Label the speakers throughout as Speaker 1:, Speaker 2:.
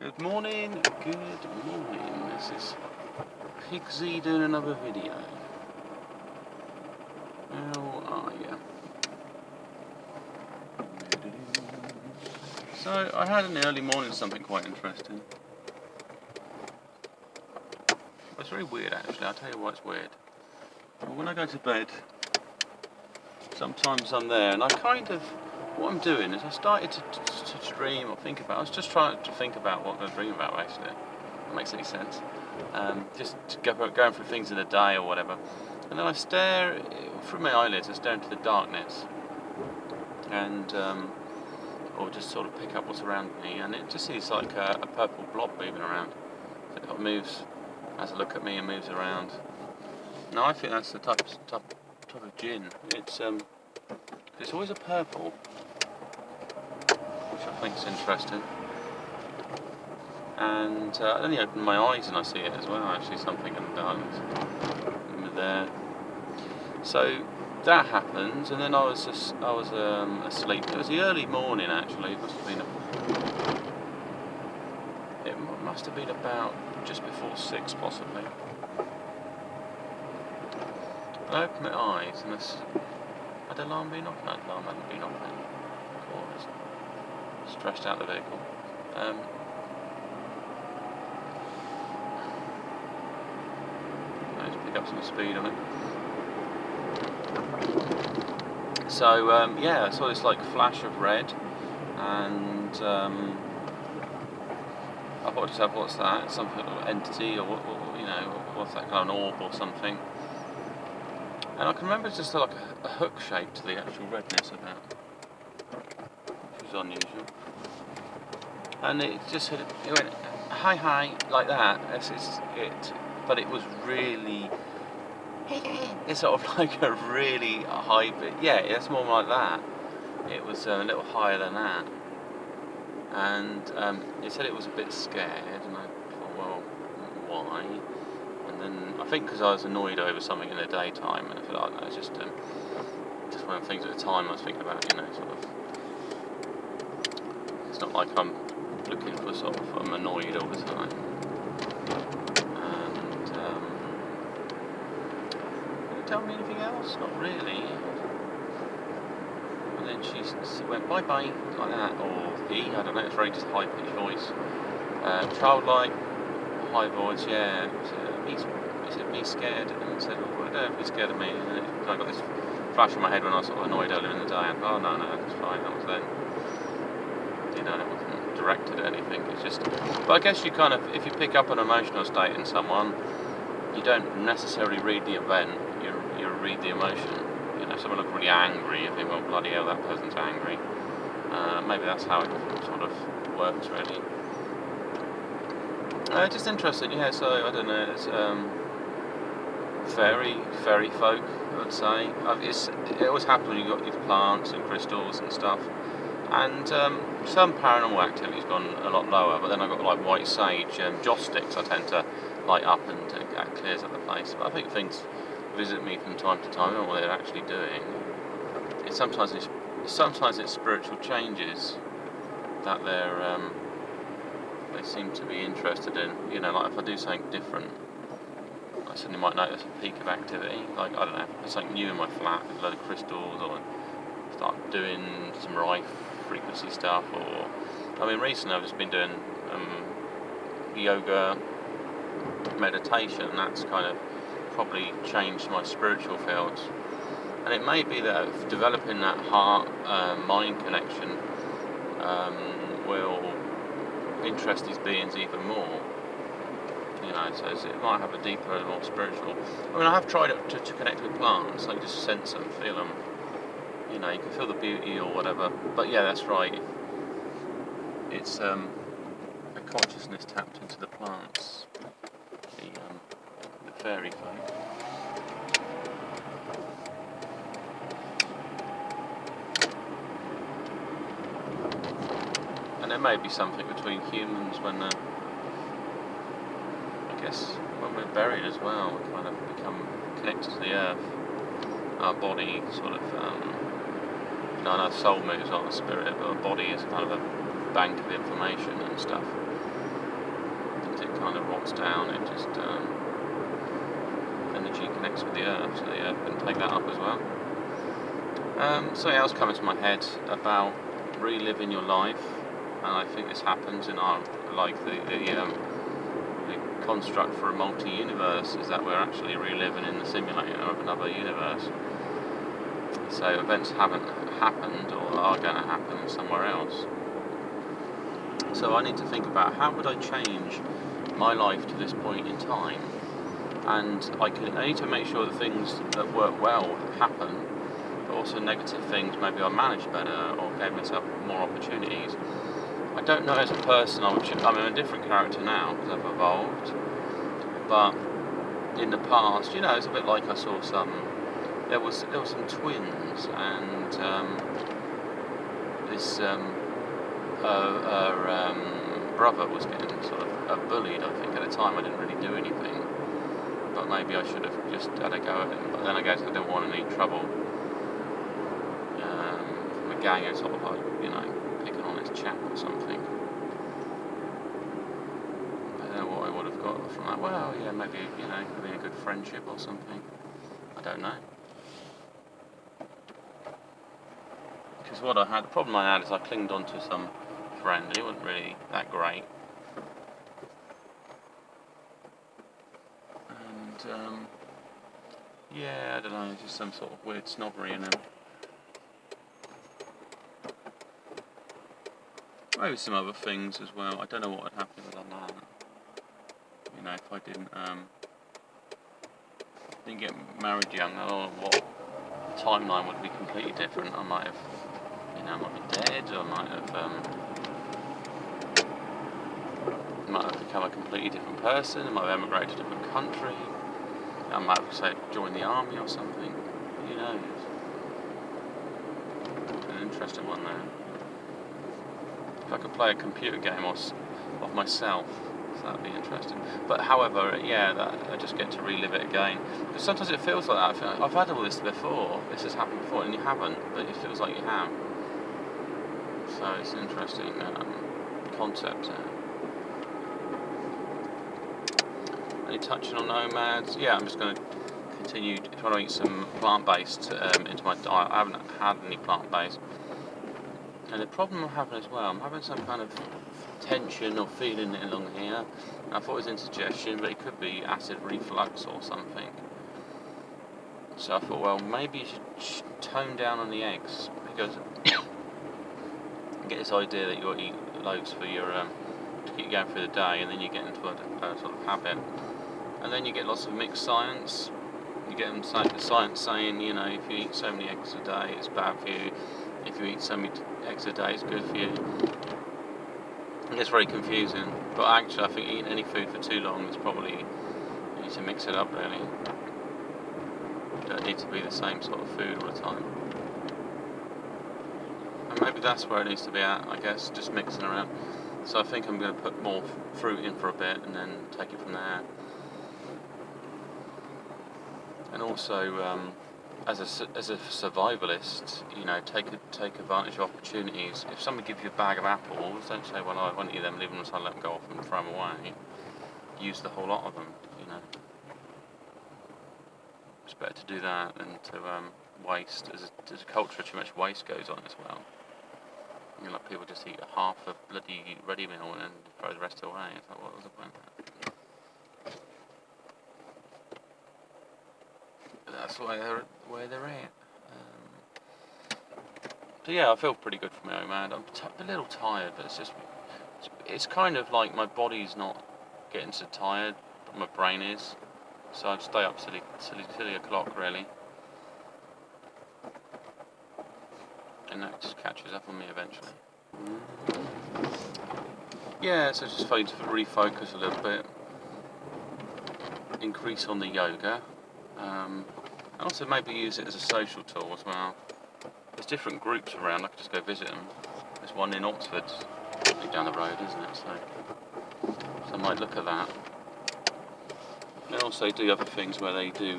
Speaker 1: Good morning. This is Pixie doing another video. How are you? So, I had in the early morning something quite interesting. It's very weird actually, I'll tell you why it's weird. When I go to bed, sometimes I'm there and what I'm doing is I started to dream or think about, I was just trying to think about what I'm going to dream about actually, if that makes any sense. Just going through things in the day or whatever. And then I stare, through my eyelids, I stare into the darkness. And, or just sort of pick up what's around me. And it just seems like a purple blob moving around. So it moves, has a look at me and moves around. Now I think that's the type of gin. It's always a purple, which I think is interesting. And I only open my eyes and I see it as well. Actually, something in the darkness there. So that happens, and then I was asleep. It was the early morning actually. It must have been about just before 6 possibly. I opened my eyes and had the alarm been off? No, the alarm hadn't been off then. Of course. Stretched out the vehicle. Let's pick up some speed on it. So yeah, I saw this like flash of red, and I thought to myself, what's that? Some sort of entity, or what's that, kind of an orb or something? And I can remember it's just like a hook shape to the actual redness of that, which was unusual. And it just it went hi like that. But it was really. It's sort of like a really high bit. Yeah, it's more like that. It was a little higher than that. And it said it was a bit scared, and I thought, well, why? And then I think because I was annoyed over something in the daytime, and I feel like that was just one of the things at the time I was thinking about, sort of. It's not like I'm looking for I'm annoyed all the time. Tell me anything else? Not really. And then she went bye bye like that, or he, I don't know, it's very just high pitched voice, childlike, high voice. Yeah, he said be scared, and I said, well, I don't know if he's scared of me. And then I got this flash in my head when I was sort of annoyed earlier in the day. And oh no, that's fine. That was then. It wasn't directed at anything. It's just. But I guess you kind of, if you pick up an emotional state in someone, you don't necessarily read the event. You read the emotion. Someone look really angry, you think, well, bloody hell, that person's angry. Maybe that's how it sort of works, really. Just interesting, yeah. So I don't know. It's fairy folk, I'd say. It always happens when you've got these plants and crystals and stuff. And some paranormal activity's gone a lot lower, but then I've got like white sage and joss sticks I tend to light up, and that clears up the place. But I think things visit me from time to time. I don't know what they're actually doing. Sometimes it's spiritual changes that they seem to be interested in. Like if I do something different, I suddenly might notice a peak of activity. Like, I don't know, there's something new in my flat with a load of crystals, or start doing some high frequency stuff. Or recently I've just been doing yoga, meditation, and that's kind of probably changed my spiritual fields. And it may be that developing that heart-mind connection will interest these beings even more. So it might have a deeper, more spiritual. I have tried it to connect with plants. I just sense them, feel them. You can feel the beauty or whatever. But yeah, that's right. It's a consciousness tapped into the plants. The fairy folk. And there may be something between humans when we're buried as well, we kind of become connected to the earth. Our body sort of, I know soul moves on the spirit, but our body is kind of a bank of information and stuff. kind of rots down, it just energy connects with the earth, so the earth can take that up as well. Something else coming to my head about reliving your life, and I think this happens in our, like the construct for a multi-universe is that we're actually reliving in the simulator of another universe. So events haven't happened or are going to happen somewhere else. So I need to think about how would I change my life to this point in time, and I need to make sure the things that work well happen, but also negative things maybe I managed better or gave myself more opportunities. I don't know as a person I'm a different character now because I've evolved, but in the past, it's a bit like I saw there was some twins, and this brother was getting sort of bullied. I think at the time I didn't really do anything, but maybe I should have just had a go at him. But then I guess I didn't want any trouble from a gang of sort of like picking on this chap or something. I don't know what I would have got from that. Well, yeah, maybe could have been a good friendship or something. I don't know. Because the problem I had is I clinged on to some friend, and he wasn't really that great. And yeah, I don't know, just some sort of weird snobbery in him. Maybe some other things as well. I don't know what would happen if I'd done that. If I didn't get married young, I don't know what timeline would be completely different. I might have, I might be dead, or I might have become a completely different person. I might have emigrated to a different country. I might have, say, joined the army or something. Who knows? An interesting one there. If I could play a computer game of myself, so that'd be interesting. But however, I just get to relive it again. Because sometimes it feels like that. I feel like I've had all this before. This has happened before, and you haven't, but it feels like you have. So it's an interesting concept there. Any touching on nomads? Yeah, I'm just going to continue trying to eat some plant-based into my diet. I haven't had any plant-based. And the problem I'm having as well, I'm having some kind of tension or feeling along here. And I thought it was indigestion, but it could be acid reflux or something. So I thought, well, maybe you should tone down on the eggs, because you get this idea that you'll eat loads for your to keep going through the day, and then you get into a sort of habit, and then you get lots of mixed science. You get the science saying, if you eat so many eggs a day, it's bad for you. If you eat so many eggs a day, it's good for you. It gets very confusing. But actually, I think eating any food for too long is probably, you need to mix it up really. You don't need to be the same sort of food all the time. And maybe that's where it needs to be at, I guess, just mixing around. So I think I'm going to put more fruit in for a bit and then take it from there. And also, as a survivalist, take advantage of opportunities. If somebody gives you a bag of apples, don't say, well, I won't eat them, leave them aside, let them go off and throw them away. Use the whole lot of them, It's better to do that than to waste. There's a culture too much waste goes on as well. Like people just eat half a bloody ready meal and then throw the rest away. It's like, what was the point of that? But that's where they're at. So yeah, I feel pretty good for my own man. I'm a little tired, but it's kind of like my body's not getting so tired, but my brain is. So I'd stay up silly o'clock really. And that just catches up on me eventually. Yeah, so just trying to refocus a little bit, increase on the yoga, and also maybe use it as a social tool as well. There's different groups around, I could just go visit them. There's one in Oxford, down the road, isn't it? So I might look at that. They also do other things where they do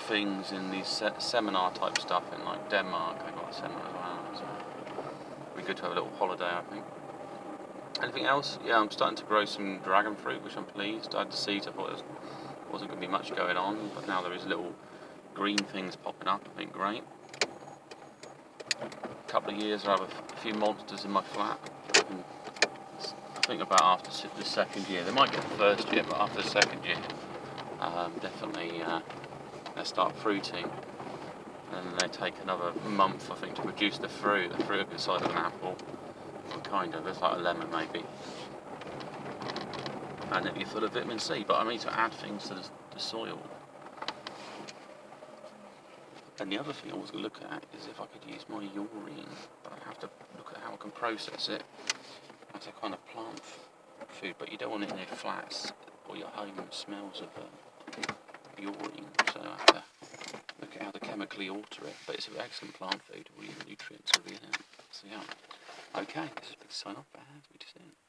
Speaker 1: things in these seminar type stuff in like Denmark. They got a seminar as well. So it'd be good to have a little holiday, I think. Anything else? Yeah, I'm starting to grow some dragon fruit, which I'm pleased. I had the seeds, I thought there wasn't going to be much going on, but now there is little green things popping up. I think great. A couple of years, I have a few monsters in my flat. And I think about after the second year, they might get the first year, but after the second year, definitely they start fruiting. And they take another month, I think, to produce the fruit. The fruit will be the size of an apple. Well, kind of, it's like a lemon maybe. And it'll be full of vitamin C, but I need to add things to the soil. And the other thing I was going to look at is if I could use my urine, but I have to look at how I can process it as a kind of plant food, but you don't want it in your flats or your home smells of urine, so I have to look at how to chemically alter it. But it's an excellent plant food, all your nutrients will be in it. So yeah. Okay, this is a big sign off, and we just in.